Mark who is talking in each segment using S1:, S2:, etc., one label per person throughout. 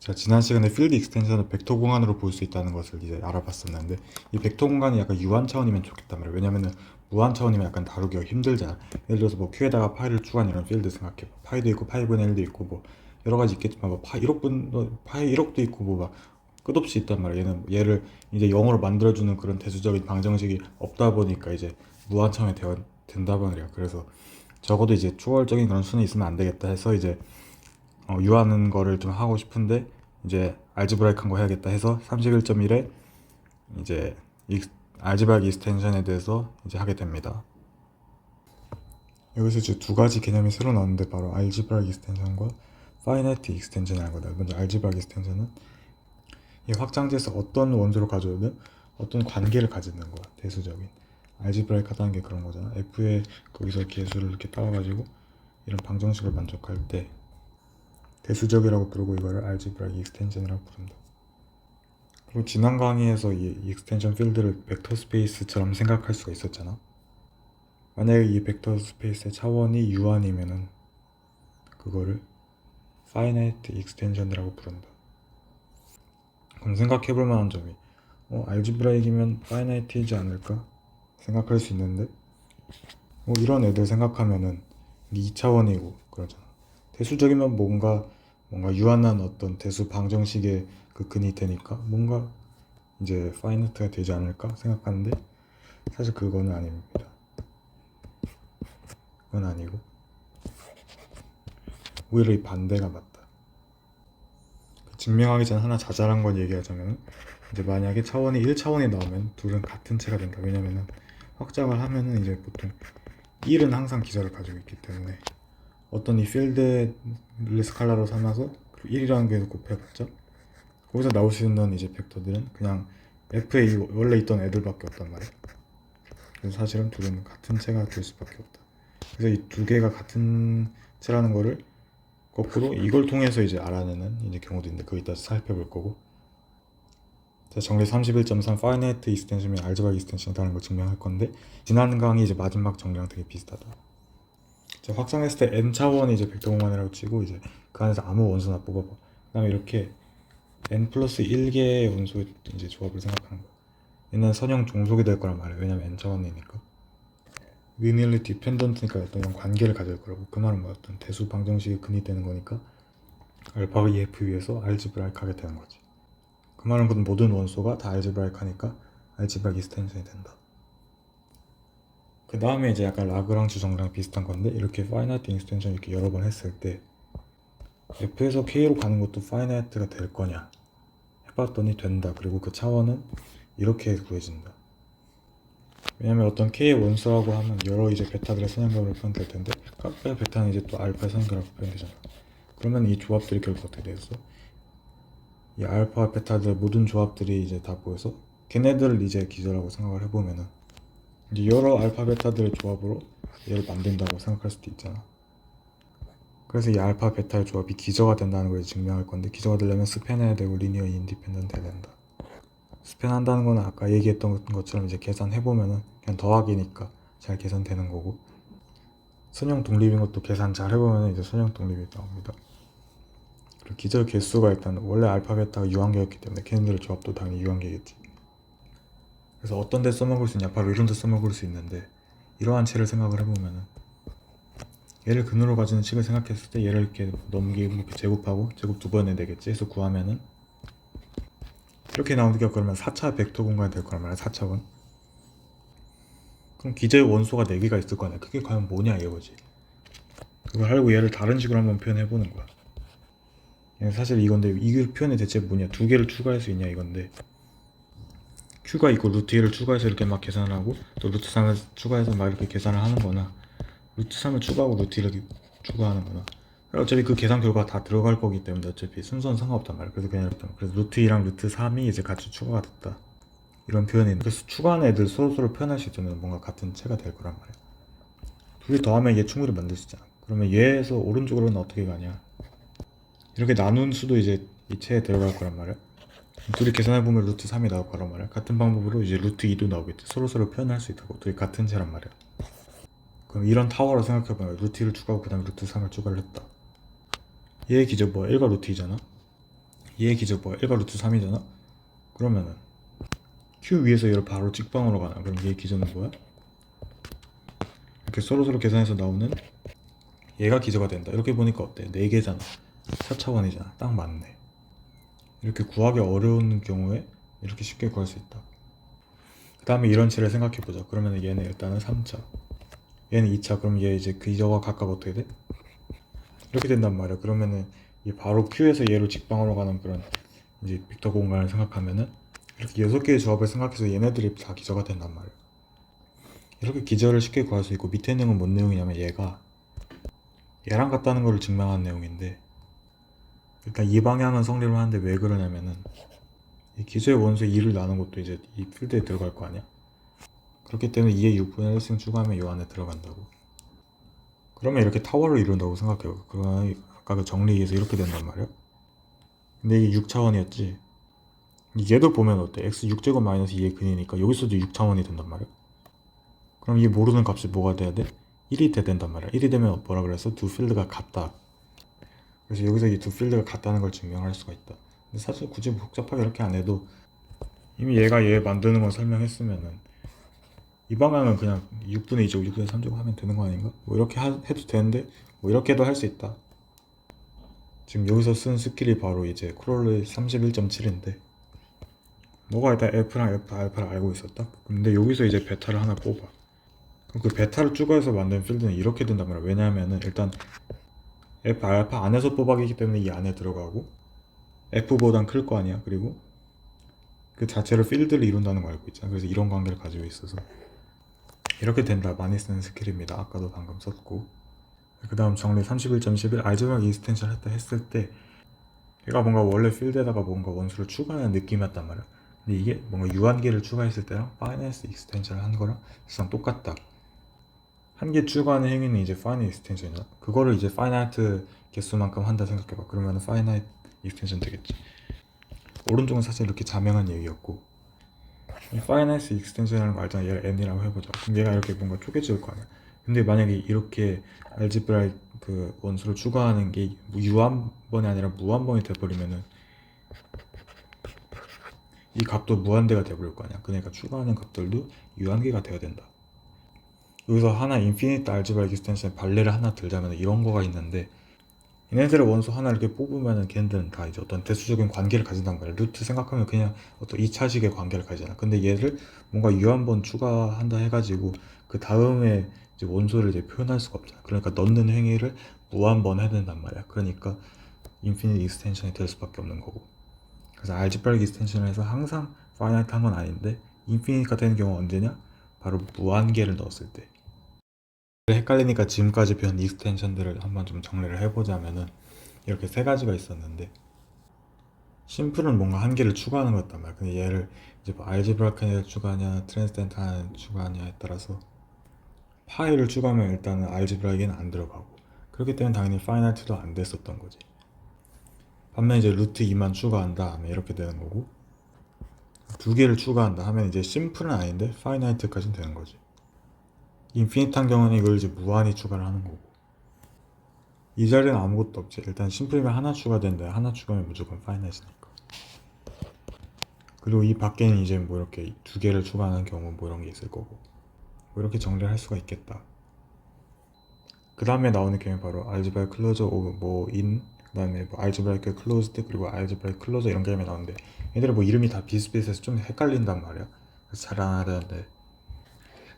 S1: 제가 지난 시간에 필드 익스텐션을 벡터 공간으로 볼 수 있다는 것을 이제 알아봤었는데, 이 벡터 공간이 약간 유한 차원이면 좋겠단 말이에요. 왜냐면은 무한 차원이면 약간 다루기가 힘들잖아. 예를 들어서 뭐 Q에다가 파이를 추가한 이런 필드 생각해. 파이도 있고 파이분의 1도 있고 뭐 여러 가지 있겠지만 뭐 파이 1억 파이 1억도 있고 뭐 막 끝없이 있단 말이야. 얘를 이제 0으로 만들어주는 그런 대수적인 방정식이 없다 보니까 이제 무한 차원이 된다 말이야. 그래서 적어도 이제 초월적인 그런 수는 있으면 안 되겠다 해서 이제 유하는 거를 좀 하고 싶은데, 이제 알지브라이크한 거 해야겠다 해서 31.1에 이제 알지브라이크 익스텐션에 대해서 이제 하게 됩니다. 여기서 이제 두 가지 개념이 새로 나오는데, 바로 알지브라이크 익스텐션과 파이나이트 익스텐션이라는 거다. 먼저 알지브라이크 익스텐션은 이 확장지에서 어떤 원소를 가져오든 어떤 관계를 가지는 거야. 대수적인 알지브라이크 하다는 게 그런 거잖아. F의 거기서 개수를 이렇게 따와가지고 이런 방정식을 만족할 때 대수적이라고 부르고, 이거를 알지브라이크 익스텐션이라고 부른다. 그리고 지난 강의에서 이 익스텐션 필드를 벡터 스페이스처럼 생각할 수가 있었잖아. 만약에 이 벡터 스페이스의 차원이 유한이면은 그거를 파이나이트 익스텐션이라고 부른다. 그럼 생각해볼 만한 점이, 알지브라이크이면 파이나이트이지 않을까 생각할 수 있는데, 이런 애들 생각하면은 이게 2차원이고 그러잖아. 대수적이면 뭔가 유한한 어떤 대수 방정식의 그 근이 되니까 뭔가 이제 파이나이트가 되지 않을까 생각하는데, 사실 그거는 아닙니다. 그건 아니고 오히려 이 반대가 맞다. 증명하기 전에 하나 자잘한 건 얘기하자면, 이제 만약에 차원이 1차원이 나오면 둘은 같은 체가 된다. 왜냐면은 확장을 하면은 이제 보통 1은 항상 기저를 가지고 있기 때문에 어떤 이 필드를 스칼라로 삼아서 1이라는 게 곱해봤자 거기서 나올 수 있는 이제 벡터들은 그냥 F에 원래 있던 애들밖에 없단 말이야. 그래서 사실은 둘은 같은 체가 될 수밖에 없다. 그래서 이 두 개가 같은 체라는 거를 거꾸로 이걸 통해서 이제 알아내는 이제 경우도 있는데, 그거 이따 살펴볼 거고. 자, 정리 31.3 파이나이트 익스텐션이 알제브라 익스텐션이라는 걸 증명할 건데, 지난 강의 이제 마지막 정리랑 되게 비슷하다. 자, 확장했을 때 n 차원이 이제 벡터 공간이라고 치고, 이제 그 안에서 아무 원소나 뽑아봐. 그 다음에 이렇게 n 플러스 1개의 원소의 이제 조합을 생각하는 거야. 얘는 선형 종속이 될 거란 말이야. 왜냐면 n 차원이니까. 리니얼리 디펜던트니까 어떤 이런 관계를 가질 거라고. 그 말은 뭐 어떤 대수 방정식의 근이 되는 거니까 알파가 EF 위에서 알지브라이크 하게 되는 거지. 그 말은 그 모든 원소가 다 알지브라이크 하니까 알지브라이크 익스텐션이 된다. 그 다음에 이제 약간 라그랑쥬 정리랑 비슷한 건데, 이렇게 파이나이트 익스텐션 이렇게 여러 번 했을 때 F에서 K로 가는 것도 파이나이트가 될 거냐 해봤더니 된다. 그리고 그 차원은 이렇게 구해진다. 왜냐면 어떤 K의 원소라고 하면 여러 이제 베타들의 선형각으로 표현될 텐데, 각각의 베타는 이제 또 알파의 선형각으로 표현되잖아. 그러면 이 조합들이 결국 어떻게 되겠어? 이 알파 베타들 모든 조합들이 이제 다 보여서 걔네들을 이제 기저라고 생각을 해보면은 이제 여러 알파 베타들의 조합으로 얘를 만든다고 생각할 수도 있잖아. 그래서 이 알파 베타의 조합이 기저가 된다는 걸 증명할 건데, 기저가 되려면 스팬해야 되고 리니어 인디펜던트 해야 된다. 스팬한다는 거는 아까 얘기했던 것처럼 이제 계산해보면은 그냥 더하기니까 잘 계산되는 거고, 선형 독립인 것도 계산 잘 해보면 이제 선형 독립이 나옵니다. 그리고 기저 개수가 일단 원래 알파 베타가 유한계였기 때문에 걔네들의 조합도 당연히 유한계겠지. 그래서 어떤 데 써먹을 수 있냐, 바로 이런 데 써먹을 수 있는데, 이러한 체를 생각을 해보면은 얘를 근으로 가지는 식을 생각했을 때 얘를 이렇게 넘기고 이렇게 제곱하고 제곱 두 번에 되겠지 해서 구하면은 이렇게 나오니까, 그러면 4차 벡터 공간이 될 거란 말이야. 4차원. 그럼 기저의 원소가 4개가 있을 거 아니야. 그게 과연 뭐냐 이거지. 그걸 알고 얘를 다른 식으로 한번 표현해보는 거야. 사실 이건데, 이 표현이 대체 뭐냐, 두 개를 추가할 수 있냐 이건데, Q가 있고 루트 1을 추가해서 이렇게 막 계산을 하고, 또 루트 3을 추가해서 막 이렇게 계산을 하는 거나, 루트 3을 추가하고 루트 1을 추가하는 거나, 어차피 그 계산 결과가 다 들어갈 거기 때문에 어차피 순서는 상관없단 말이야. 그래서 그냥 그래서 루트 2랑 루트 3이 이제 같이 추가가 됐다, 이런 표현이 있는데, 그래서 추가하는 애들 서로 표현할 수 있잖아요. 뭔가 같은 체가 될 거란 말이야. 둘이 더하면 얘 충분히 만들 수 있잖아. 그러면 얘에서 오른쪽으로는 어떻게 가냐, 이렇게 나눈 수도 이제 이 체에 들어갈 거란 말이야. 둘이 계산해보면 루트 3이 나올 거란 말이야. 같은 방법으로 이제 루트 2도 나오겠지. 서로 표현할 수 있다고. 둘이 같은 체란 말이야. 그럼 이런 타워로 생각해봐요. 루트 1을 추가하고 그 다음에 루트 3을 추가를 했다. 얘의 기저 뭐야? 1과 루트 2잖아. 얘 기적 뭐야? 1가 루트 3이잖아? 그러면은 Q 위에서 얘를 바로 직방으로 가나? 그럼 얘 기저는 뭐야? 이렇게 서로서로 계산해서 나오는 얘가 기저가 된다. 이렇게 보니까 어때? 4개잖아. 4차원이잖아. 딱 맞네. 이렇게 구하기 어려운 경우에 이렇게 쉽게 구할 수 있다. 그 다음에 이런 칠을 생각해보자. 그러면 얘는 일단은 3차, 얘는 2차. 그럼 얘 이제 기저가 각각 어떻게 돼? 이렇게 된단 말이야. 그러면은 얘 바로 Q에서 얘로 직방으로 가는 그런 이제 벡터 공간을 생각하면은 이렇게 6개의 조합을 생각해서 얘네들이 다 기저가 된단 말이야. 이렇게 기저를 쉽게 구할 수 있고, 밑에 내용은 뭔 내용이냐면 얘가 얘랑 같다는 거를 증명한 내용인데, 일단 이 방향은 성립을 하는데 왜 그러냐면은 이 기저의 원소에 2를 나눈 것도 이제 이 필드에 들어갈 거 아니야. 그렇기 때문에 2의 6분의 1승 추가하면 이 안에 들어간다고. 그러면 이렇게 타워를 이룬다고 생각해요. 그러면 아까 그 정리에서 이렇게 된단 말이야. 근데 이게 6차원이었지. 얘도 보면 어때? x 6제곱 마이너스 2의 근이니까 여기서도 6차원이 된단 말이야. 그럼 이 모르는 값이 뭐가 돼야 돼? 1이 돼야 된단 말이야. 1이 되면 뭐라 그랬어? 두 필드가 같다. 그래서 여기서 이 두 필드가 같다는 걸 증명할 수가 있다. 근데 사실 굳이 복잡하게 이렇게 안 해도 이미 얘가 얘 만드는 걸 설명했으면은 이 방향은 그냥 6분의 2제곱, 6분의 3제곱 하면 되는 거 아닌가? 뭐 이렇게 해도 되는데 뭐 이렇게도 할 수 있다. 지금 여기서 쓴 스킬이 바로 이제 크롤의 31.7인데 너가 일단 F랑 F 알파를 알고 있었다? 근데 여기서 이제 베타를 하나 뽑아. 그럼 그 베타를 추가해서 만든 필드는 이렇게 된단 말이야. 왜냐하면은 일단 F 알파 안에서 뽑아기기 때문에 이 안에 들어가고 F보단 클 거 아니야. 그리고 그 자체로 필드를 이룬다는 거 알고 있잖아. 그래서 이런 관계를 가지고 있어서 이렇게 된다. 많이 쓰는 스킬입니다. 아까도 방금 썼고. 그 다음 정리 31.11 알제브라 익스텐션 했다 했을 때 얘가 뭔가 원래 필드에다가 뭔가 원수를 추가하는 느낌이었단 말이야. 근데 이게 뭔가 유한계를 추가했을 때랑 파이낸스 익스텐션을 한 거랑 사실상 똑같다. 한 개 추가하는 행위는 이제 파이나이트 익스텐션이야. 그거를 이제 파이나이트 개수만큼 한다 생각해봐. 그러면 파이나이트 익스텐션 되겠지. 오른쪽은 사실 이렇게 자명한 얘기였고, 이 파이나이트 익스텐션이라는 거 알잖아. 얘를 n이라고 해보자. 그럼 얘가 이렇게 뭔가 쪼개질 거 아니야. 근데 만약에 이렇게 알지브라의 그 원수를 추가하는 게 유한번이 아니라 무한번이 돼버리면은 이 값도 무한대가 돼버릴 거 아니야. 그러니까 추가하는 값들도 유한계가 돼야 된다. 여기서 하나 인피니트 알지브라 익스텐션 발레를 하나 들자면 이런 거가 있는데, 얘네들의 원소 하나 이렇게 뽑으면은 걔네들은 다 이제 어떤 대수적인 관계를 가진단 말이야. 루트 생각하면 그냥 어떤 2차식의 관계를 가지잖아. 근데 얘를 뭔가 유한번 추가한다 해가지고 그 다음에 이제 원소를 이제 표현할 수가 없잖아. 그러니까 넣는 행위를 무한번 해야 된단 말이야. 그러니까 인피니트 익스텐션이 될 수밖에 없는 거고. 그래서 알지브라릭 익스텐션을 해서 항상 파이나이트 한 건 아닌데 인피니트가 되는 경우가 언제냐? 바로 무한계를 넣었을 때. 헷갈리니까 지금까지 배운 익스텐션들을 한번 좀 정리를 해보자면은 이렇게 세 가지가 있었는데, 심플은 뭔가 한 개를 추가하는 거였단 말이야. 근데 얘를 이제 뭐 알제브라칸을 추가하냐 트랜스덴탈을 추가하냐에 따라서 파이를 추가하면 일단은 알제브라에게는 안 들어가고, 그렇기 때문에 당연히 파이나이트도 안 됐었던 거지. 반면 이제 루트 2만 추가한다 하면 이렇게 되는 거고, 두 개를 추가한다 하면 이제 심플은 아닌데 파이나이트까지는 되는 거지. 인피니트한 경우는 이걸 이제 무한히 추가를 하는 거고, 이 자리는 아무것도 없지. 일단 심플이면 하나 추가된다. 하나 추가하면 무조건 파이나이트니까. 그리고 이 밖에는 이제 뭐 이렇게 두 개를 추가하는 경우 뭐 이런 게 있을 거고, 뭐 이렇게 정리를 할 수가 있겠다. 그 다음에 나오는 개념이 바로 알지브라이크 클로저 오브 뭐인, 그 다음에 뭐 알지브라이크 클로즈드, 그리고 알지브라이크 클로저 이런 개념이 나오는데 얘들은 뭐 이름이 다 비슷비슷해서 좀 헷갈린단 말이야. 그래서 잘 안 하려는데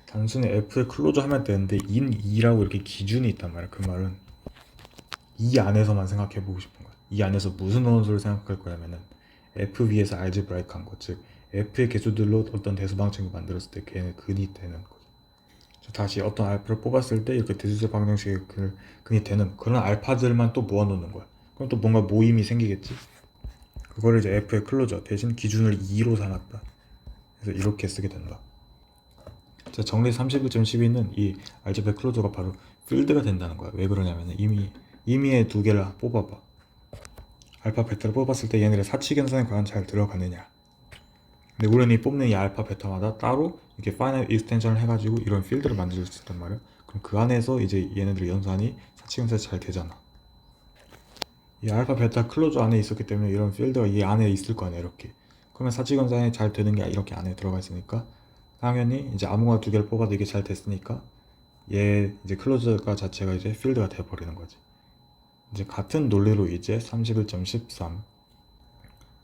S1: 단순히 F에 클로저 하면 되는데 인 2라고 이렇게 기준이 있단 말이야. 그 말은 이 안에서만 생각해보고 싶은 거야. 이 안에서 무슨 원소를 생각할 거냐면은 F 위에서 알지브라이크 한 거, 즉 F의 개수들로 어떤 대수방정식을 만들었을 때 걔는 근이 되는 거죠. 다시 어떤 알파를 뽑았을 때 이렇게 대수적 방정식의 근이 되는 그런 알파들만 또 모아놓는 거야. 그럼 또 뭔가 모임이 생기겠지. 그거를 이제 F의 클로저 대신 기준을 2로 삼았다. 그래서 이렇게 쓰게 된다. 자, 정리 31.12는 이 알제브라 클로저가 바로 필드가 된다는 거야. 왜 그러냐면 이미의 두 개를 뽑아봐. 알파 베타를 뽑았을 때 얘네들의 사치 계산에 과연 잘 들어가느냐. 근데 우리는 이 뽑는 이 알파 베타마다 따로 이렇게 파이널 익스텐션을 해가지고 이런 필드를 만들 수 있단 말이야. 그럼 그 안에서 이제 얘네들의 연산이 사치 계산이 잘 되잖아. 이 알파, 베타 클로즈 안에 있었기 때문에 이런 필드가 이 안에 있을 거 아니야, 이렇게. 그러면 사지검장에 잘 되는 게 이렇게 안에 들어가 있으니까 당연히 이제 아무거나 두 개를 뽑아도 이게 잘 됐으니까 얘 이제 클로즈가 자체가 이제 필드가 돼버리는 거지. 이제 같은 논리로 이제 31.13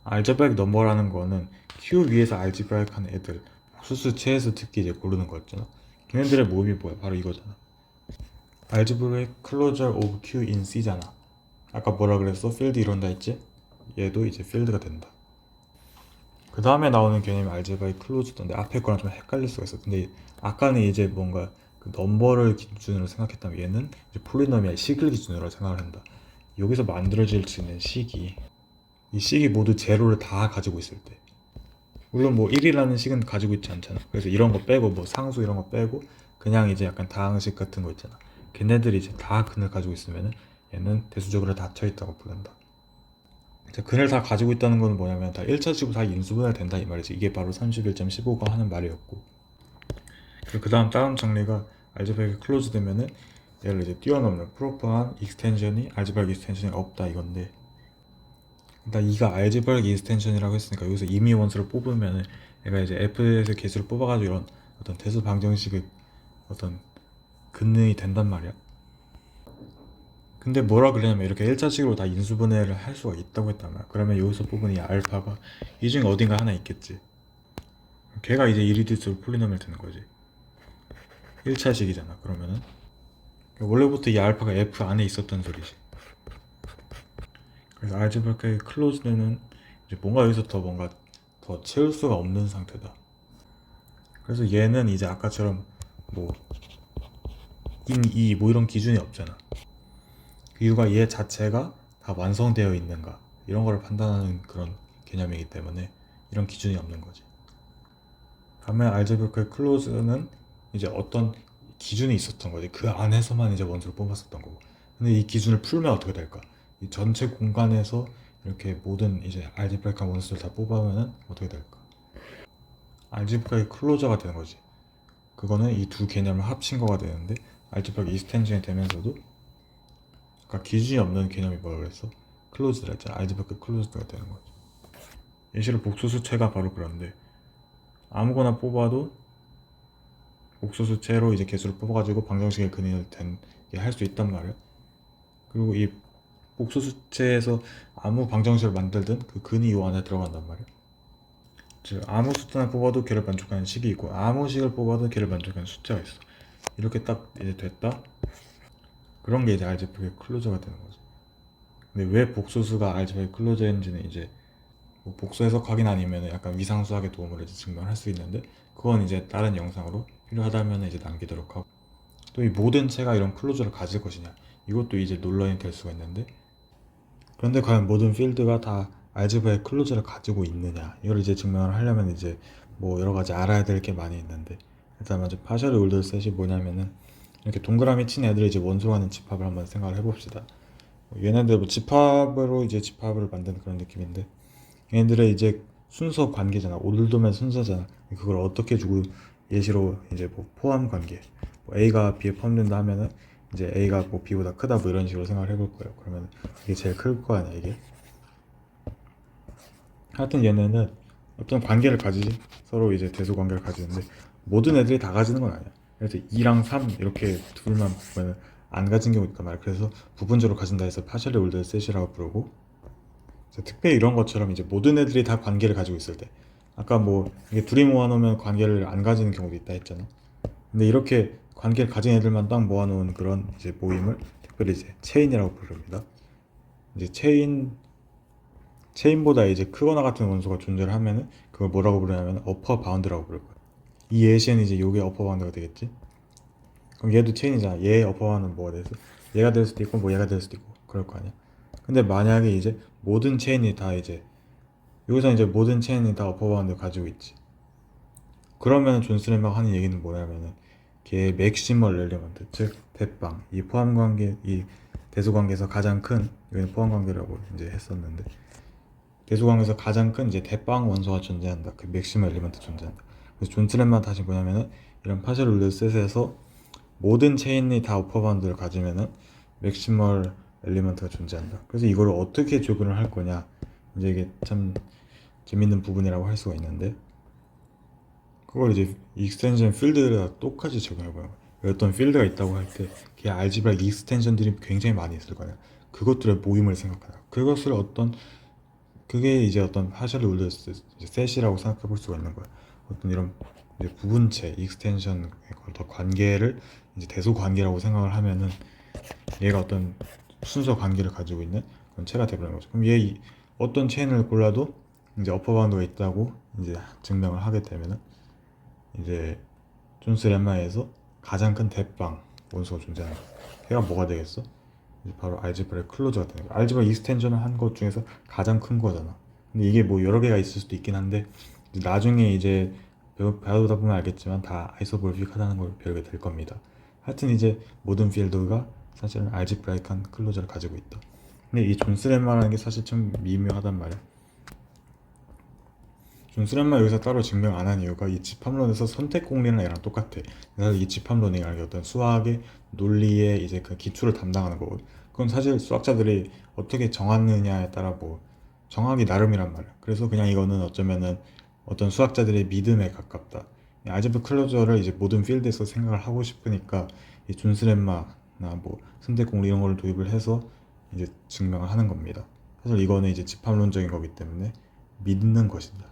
S1: 알제브라익 넘버라는 거는 Q 위에서 알제브라익한 애들 복수수체에서 특히 이제 고르는 거였잖아. 걔네들의 모임이 뭐야? 바로 이거잖아. 알제브라익 클로저 오브 Q in C잖아. 아까 뭐라 그랬어? 필드 이런다 했지? 얘도 이제 필드가 된다. 그 다음에 나오는 개념이 알제브라익 클로즈던데 앞에 거랑 좀 헷갈릴 수가 있어. 근데 아까는 이제 뭔가 그 넘버를 기준으로 생각했다면 얘는 이제 폴리노미얼 식을 기준으로 생각을 한다. 여기서 만들어질 수 있는 식이 이 식이 모두 제로를 다 가지고 있을 때, 물론 뭐 1이라는 식은 가지고 있지 않잖아. 그래서 이런 거 빼고 뭐 상수 이런 거 빼고 그냥 이제 약간 다항식 같은 거 있잖아. 걔네들이 이제 다 근을 가지고 있으면은 얘는 대수적으로 닫혀 있다고 부른다. 이제 근을 다 가지고 있다는 건 뭐냐면 다 1차식으로 다 인수분해 된다 이 말이지. 이게 바로 31.15가 하는 말이었고, 그 다음 다음 정리가 알제브라익이 클로즈 되면은 얘를 이제 뛰어넘는 프로퍼한 익스텐션이 알제브라익 익스텐션이 없다 이건데, 일단 이가 알제브라익 익스텐션이라고 했으니까 여기서 임의 원소를 뽑으면은 얘가 이제 F에서 개수를 뽑아가지고 이런 어떤 대수 방정식의 어떤 근능이 된단 말이야. 근데 뭐라 그러냐면 이렇게 1차식으로 다 인수분해를 할 수가 있다고 했단 말이야. 그러면 여기서 뽑은 이 알파가 이 중에 어딘가 하나 있겠지. 걔가 이제 이리듀스블 폴리노미얼 되는 거지. 1차식이잖아. 그러면은 원래부터 이 알파가 F 안에 있었던 소리지. 그래서 알제브라익 클로즈는 이제 뭔가 여기서 더 뭔가 더 채울 수가 없는 상태다. 그래서 얘는 이제 아까처럼 뭐 in, e 뭐 이런 기준이 없잖아. 그 이유가 얘 자체가 다 완성되어 있는가 이런 거를 판단하는 그런 개념이기 때문에 이런 기준이 없는 거지. 반면 알제브라익 클로즈는 이제 어떤 기준이 있었던 거지. 그 안에서만 이제 원소를 뽑았었던 거고. 근데 이 기준을 풀면 어떻게 될까? 이 전체 공간에서 이렇게 모든 이제 알제브라익한 원소를 다 뽑아면은 어떻게 될까? 알제브라익 클로저가 되는 거지. 그거는 이 두 개념을 합친 거가 되는데 알제브라익 익스텐션이 되면서도 아까 기준이 없는 개념이 뭐라 그랬어? 클로즈드라 했잖아. 알제브라익 클로즈드가 되는 거지. 예시로 복수수체가 바로 그런데 아무거나 뽑아도 복수수체로 이제 개수를 뽑아가지고 방정식의 근을 되게 할 수 있단 말이야. 그리고 이 복수수체에서 아무 방정식을 만들든 그 근이 이 안에 들어간단 말이야. 즉 아무 숫자를 뽑아도 걔를 만족하는 식이 있고 아무 식을 뽑아도 걔를 만족하는 숫자가 있어. 이렇게 딱 이제 됐다. 그런 게 이제 알제브라익 클로저가 되는 거지. 근데 왜 복소수가 알제브라익 클로저인지는 이제 뭐 복수 해석하긴 아니면 약간 위상수학의 도움으로 이제 증명할 수 있는데 그건 이제 다른 영상으로 필요하다면 이제 남기도록 하고, 또 이 모든 체가 이런 클로저를 가질 것이냐 이것도 이제 논란이 될 수가 있는데, 그런데 과연 모든 필드가 다 알제브라의 클로저를 가지고 있느냐 이걸 이제 증명을 하려면 이제 뭐 여러 가지 알아야 될 게 많이 있는데, 일단 먼저 파셜 올드 셋이 뭐냐면은 이렇게 동그라미 친 애들이 이제 원소하는 집합을 한번 생각을 해봅시다. 얘네들 뭐 집합으로 이제 집합을 만드는 그런 느낌인데 얘네들의 이제 순서 관계잖아. 올드면 순서잖아. 그걸 어떻게 주고 예시로 이제 뭐 포함 관계, 뭐 A가 B에 포함된다 하면은 이제 A가 뭐 B보다 크다 뭐 이런 식으로 생각을 해볼 거예요. 그러면 이게 제일 클 거 아니야 이게. 하여튼 얘네는 어떤 관계를 가지지, 서로 이제 대소 관계를 가지는데 모든 애들이 다 가지는 건 아니야. 그래서 2랑 3 이렇게 둘만 보면은 안 가진 경우 있단 말이야. 그래서 부분적으로 가진다 해서 파셜리 올드 셋이라고 부르고, 특별히 이런 것처럼 이제 모든 애들이 다 관계를 가지고 있을 때, 아까 뭐 이게 둘이 모아놓으면 관계를 안 가지는 경우도 있다 했잖아. 근데 이렇게 관계를 가진 애들만 딱 모아놓은 그런 이제 모임을 특별히 이제 체인이라고 부릅니다. 이제 체인보다 이제 크거나 같은 원소가 존재를 하면은 그걸 뭐라고 부르냐면 어퍼 바운드라고 부를 거야. 이 예시는 이제 요게 어퍼 바운드가 되겠지. 그럼 얘도 체인이잖아. 얘 어퍼 바운드는 뭐가 돼서 얘가 될 수도 있고 뭐 얘가 될 수도 있고 그럴 거 아니야. 근데 만약에 이제 모든 체인이 다 이제 여기서 이제 모든 체인이 다 어퍼 바운드를 가지고 있지. 그러면 존 스레머가 하는 얘기는 뭐냐면은 걔 맥시멀 엘리먼트, 즉 대빵, 이 포함 관계, 이 대수 관계에서 가장 큰, 여기는 포함 관계라고 이제 했었는데 대수 관계에서 가장 큰 이제 대빵 원소가 존재한다. 그 맥시멀 엘리먼트 존재한다. 그래서 존 스레머 다시 뭐냐면은 이런 파셜 룰렛 셋에서 모든 체인이 다 어퍼 바운드를 가지면은 맥시멀 엘리먼트가 존재한다. 그래서 이걸 어떻게 적용을 할 거냐, 이제 이게 참 재밌는 부분이라고 할 수가 있는데, 그걸 이제 익스텐션 필드에다 똑같이 적용해봐요. 어떤 필드가 있다고 할 때 그 알지브라 익스텐션들이 굉장히 많이 있을 거냐, 그것들의 모임을 생각하라. 그것을 그게 이제 어떤 하셜 올드 셋이라고 생각해 볼 수가 있는 거야. 어떤 이런 이제 부분체 익스텐션 어떤 관계를 이제 대소 관계라고 생각을 하면은 얘가 어떤 순서 관계를 가지고 있는 그런 체가 되버리는 거죠. 그럼 어떤 체인을 골라도 이제 어퍼 바운드가 있다고 이제 증명을 하게 되면은 이제 존스 렘마에서 가장 큰 대빵 원소가 존재하는 거야. 걔가 뭐가 되겠어? 이제 바로 알지브라의 클로저가 되는 거야. 알지브라 익스텐션을 한 것 중에서 가장 큰 거잖아. 근데 이게 뭐 여러 개가 있을 수도 있긴 한데, 이제 나중에 이제 배우다 보면 알겠지만 다 아이소몰픽하다는 걸 배우게 될 겁니다. 하여튼 이제 모든 필드가 사실은 알지브라이크한 클로저를 가지고 있다. 근데 이 존스 렘마라는 게 사실 좀 미묘하단 말이야. 존스 렘마 여기서 따로 증명 안 한 이유가 이 집합론에서 선택 공리랑 얘랑 똑같아. 사실 이 집합론이라는 게 어떤 수학의 논리의 이제 그 기초를 담당하는 거고, 그건 사실 수학자들이 어떻게 정하느냐에 따라 뭐 정하기 나름이란 말이야. 그래서 그냥 이거는 어쩌면은 어떤 수학자들의 믿음에 가깝다. 알제브 클로저를 이제 모든 필드에서 생각을 하고 싶으니까 이 존스 렘마나 뭐 선택 공리 이런 걸 도입을 해서 이제 증명을 하는 겁니다. 사실 이거는 이제 집합론적인 거기 때문에 믿는 것이다.